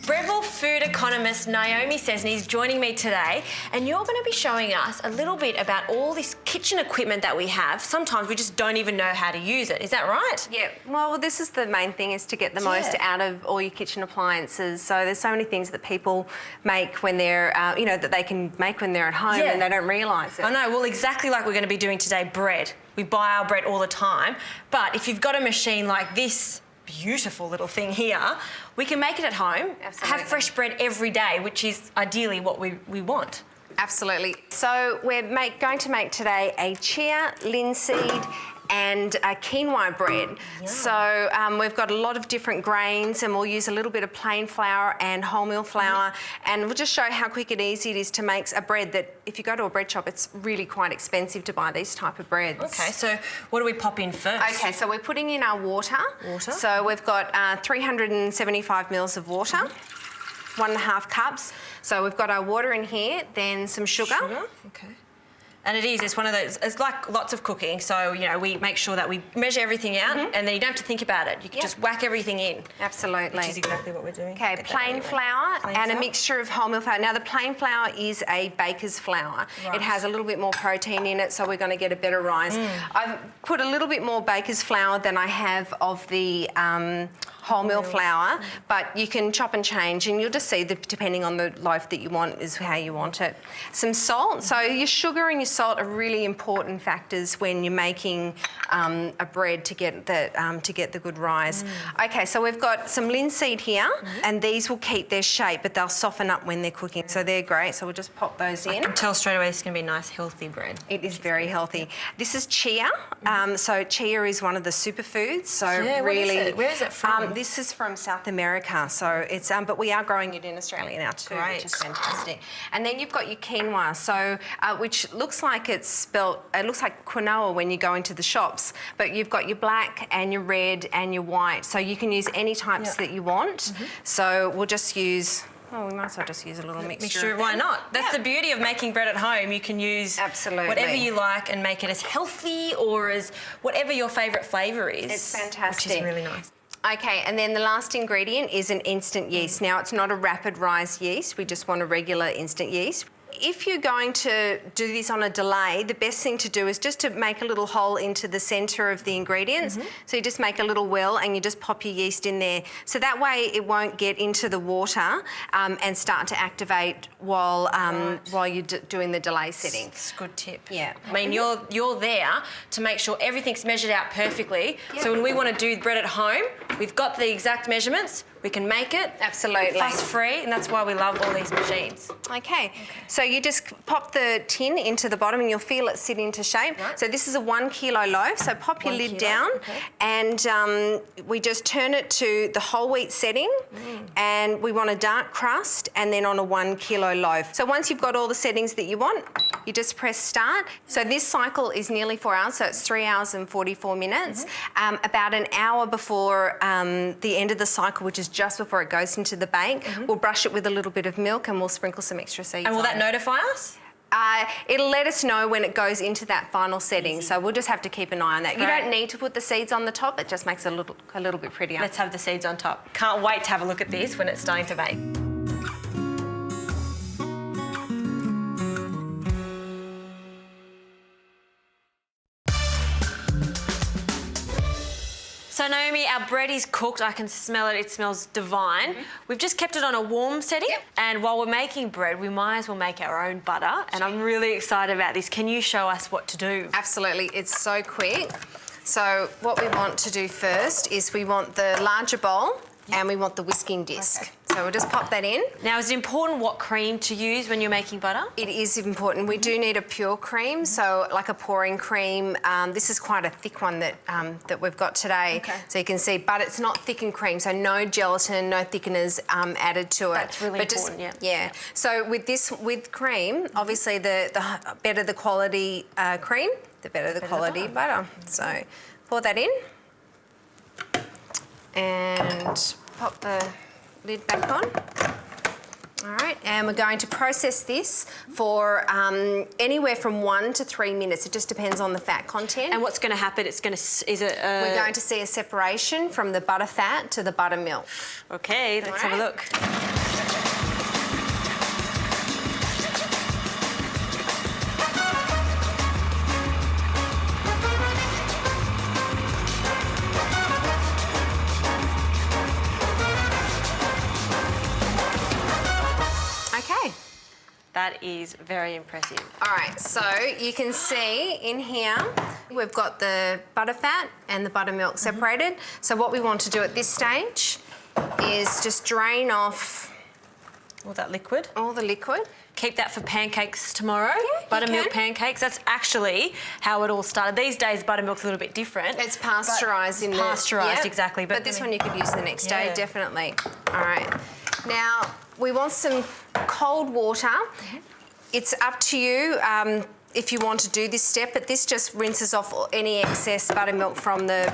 Breville food economist Naomi Scesny is joining me today, and you're going to be showing us a little bit about all this kitchen equipment that we have. Sometimes we just don't even know how to use it. Is that right? Yeah, well, this is the main thing, is to get the most out of all your kitchen appliances. So there's so many things that people make when they're, that they can make when they're at home and they don't realise it. I know, well, exactly like we're going to be doing today, bread. We buy our bread all the time, but if you've got a machine like this beautiful little thing here, we can make it at home, have fresh bread every day, which is ideally what we want. Absolutely. So we're going to make today a chia, linseed and a quinoa bread. Yum. So we've got a lot of different grains, and we'll use a little bit of plain flour and wholemeal flour, and we'll just show how quick and easy it is to make a bread that, if you go to a bread shop, it's really quite expensive to buy these type of breads. Okay, so what do we pop in first? Okay, so we're putting in our water. So we've got 375 mils of water, 1.5 cups. So we've got our water in here, then some sugar. Okay. And it's one of those, it's like lots of cooking, so, we make sure that we measure everything out, and then you don't have to think about it. You can just whack everything in. Absolutely. Which is exactly what we're doing. Okay, plain flour and a mixture of wholemeal flour. Now, the plain flour is a baker's flour. Right. It has a little bit more protein in it, so we're going to get a better rise. I've put a little bit more baker's flour than I have of the wholemeal flour, but you can chop and change, and you'll just see that depending on the loaf that you want is how you want it. Some salt. So your sugar and your salt are really important factors when you're making a bread to get the good rise. Okay, so we've got some linseed here, and these will keep their shape, but they'll soften up when they're cooking, so they're great. So we'll just pop those in. I can tell straight away it's going to be a nice, healthy bread. It is very healthy. This is chia. So chia is one of the superfoods. So really, where is it from? This is from South America, so it's but we are growing it in Australia now too, which is fantastic. And then you've got your quinoa, so which looks like it's spelt. It looks like quinoa when you go into the shops, but you've got your black and your red and your white, so you can use any types that you want. So we'll just use. Oh, we might as well just use a little mixture. Why not? That's the beauty of making bread at home. You can use whatever you like and make it as healthy or as whatever your favourite flavour is. It's fantastic. Which is really nice. Okay, and then the last ingredient is an instant yeast. Now, it's not a rapid rise yeast. We just want a regular instant yeast. If you're going to do this on a delay, the best thing to do is just to make a little hole into the centre of the ingredients. So you just make a little well and you just pop your yeast in there. So that way it won't get into the water and start to activate while you're doing the delay setting. It's a good tip. Yeah. I mean, you're there to make sure everything's measured out perfectly. So when we want to do bread at home, we've got the exact measurements. We can make it fuss-free, and that's why we love all these machines. Okay. So you just pop the tin into the bottom and you'll feel it sit into shape. Right. So this is a 1 kilo loaf, so pop your lid down and we just turn it to the whole wheat setting and we want a dark crust and then on a 1 kilo loaf. So once you've got all the settings that you want, you just press start. So this cycle is nearly 4 hours, so it's 3 hours and 44 minutes. About an hour before the end of the cycle, which is just before it goes into the bake, we'll brush it with a little bit of milk and we'll sprinkle some extra seeds. And will that notify us? It'll let us know when it goes into that final setting, so we'll just have to keep an eye on that. You don't need to put the seeds on the top, it just makes it a little bit prettier. Let's have the seeds on top. Can't wait to have a look at this when it's starting to bake. So Naomi, our bread is cooked. I can smell it. It smells divine. We've just kept it on a warm setting. And while we're making bread, we might as well make our own butter. And I'm really excited about this. Can you show us what to do? Absolutely. It's so quick. So what we want to do first is we want the larger bowl and we want the whisking disc. So we'll just pop that in. Now, is it important what cream to use when you're making butter? It is important. We do need a pure cream, so like a pouring cream. This is quite a thick one that we've got today. So you can see, but it's not thickened cream, so no gelatin, no thickeners added to it. That's really important, yeah. So with cream, obviously the better the quality cream, the better the quality butter. So pour that in and pop the lid back on. All right, and we're going to process this for anywhere from 1 to 3 minutes. It just depends on the fat content. And what's going to happen? We're going to see a separation from the butter fat to the buttermilk. Okay, let's have a look. That is very impressive. All right, so you can see in here, we've got the butter fat and the buttermilk separated. So what we want to do at this stage is just drain off All that liquid. all the liquid. Keep that for pancakes tomorrow. Yeah, Buttermilk you can. pancakes. That's actually how it all started. These days, buttermilk's a little bit different. It's pasteurised in the... Pasteurised, Yep. exactly. But this one you could use the next day, Yeah. definitely. All right. Now, we want some cold water. It's up to you if you want to do this step, but this just rinses off any excess buttermilk from the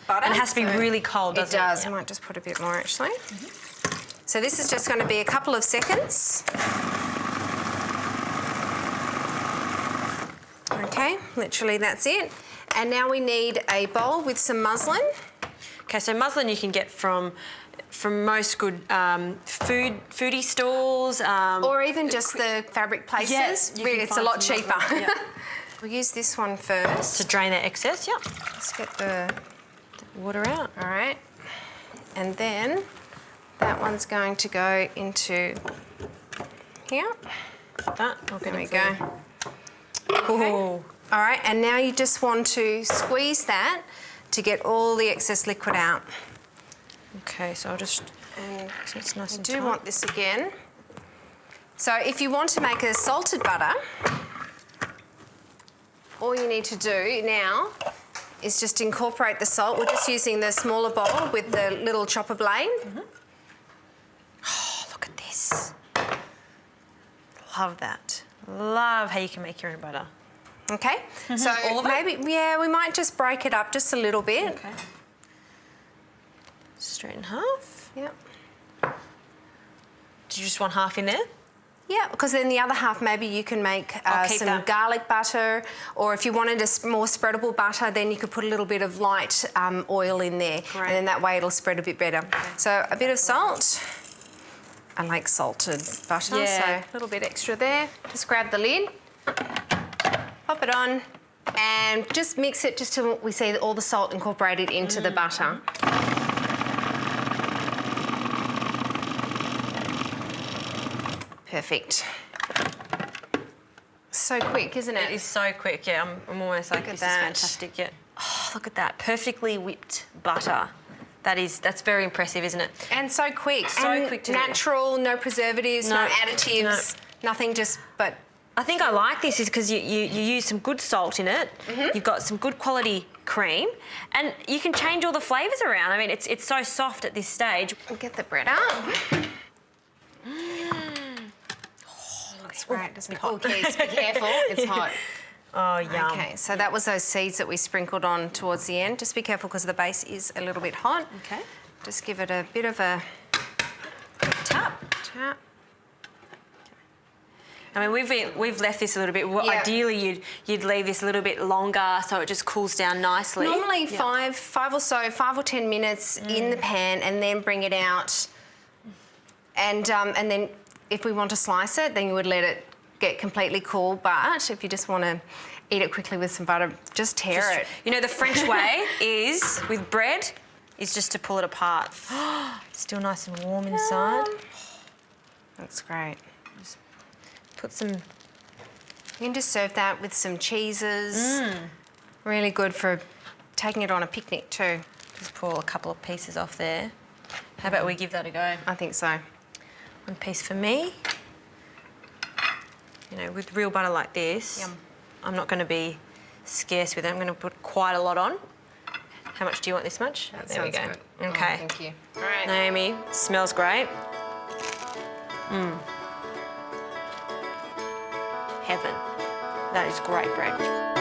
butter. And it has to be really cold, doesn't it? It does. Yeah. I might just put a bit more, actually. So this is just going to be a couple of seconds. Okay, literally that's it. And now we need a bowl with some muslin. Okay, so muslin you can get from most good foodie stores. Or even just the fabric places. Yes, you Really, can it's a find lot some cheaper. muslin, yeah. We'll use this one first. to drain that excess, yeah. Let's get the... Water out. All right. And then that one's going to go into here. That. There we go. Ooh. All right, and now you just want to squeeze that to get all the excess liquid out. Okay, so I'll just... And So it's nice I and do tight. want this again. So if you want to make a salted butter, all you need to do now is just incorporate the salt. We're just using the smaller bowl with the little chopper blade. Oh, look at this. Love that. Love how you can make your own butter. Okay, so All of it? maybe, yeah, we might just break it up just a little bit. Okay. Straight in half. Yep. Do you just want half in there? Yeah, because then the other half, maybe you can make I'll keep some that. garlic butter, or if you wanted a more spreadable butter, then you could put a little bit of light oil in there, Great. and then that way it'll spread a bit better. So a bit of salt. I like salted butter, Yeah. so a little bit extra there. Just grab the lid, pop it on, and just mix it just till we see all the salt incorporated into the butter. Perfect. So quick, isn't it? It is so quick, yeah. I'm almost like, Look at this that. is fantastic, yeah. Oh, look at that. Perfectly whipped butter. That's very impressive, isn't it? And so quick. So and quick to do. natural, no preservatives, no, No, additives, nothing but... I think I like this is because you use some good salt in it. You've got some good quality cream, and you can change all the flavours around. I mean, it's so soft at this stage. We'll get the bread up. Looks great, doesn't it? Oh, Keys, be careful, it's hot. Oh, yum. Okay, so that was those seeds that we sprinkled on towards the end. Just be careful because the base is a little bit hot. Okay. Just give it a bit of a Tap. tap. I mean, we've left this a little bit. Well, Yeah. ideally, you'd leave this a little bit longer so it just cools down nicely. Normally 5 or 10 minutes in the pan, and then bring it out. And then if we want to slice it, then you would let it get completely cool. But if you just want to eat it quickly with some butter, just tear it. You know, the French way is, with bread, is just to pull it apart. Still nice and warm inside. That's great. Put some... You can just serve that with some cheeses. Really good for taking it on a picnic too. Just pull a couple of pieces off there. How about we give that a go? I think so. One piece for me. You know, with real butter like this, Yum. I'm not going to be scarce with it. I'm going to put quite a lot on. How much do you want this much? That There we sounds go. good. Okay. Oh, thank you. All right. Naomi, smells great. Heaven. That is great bread.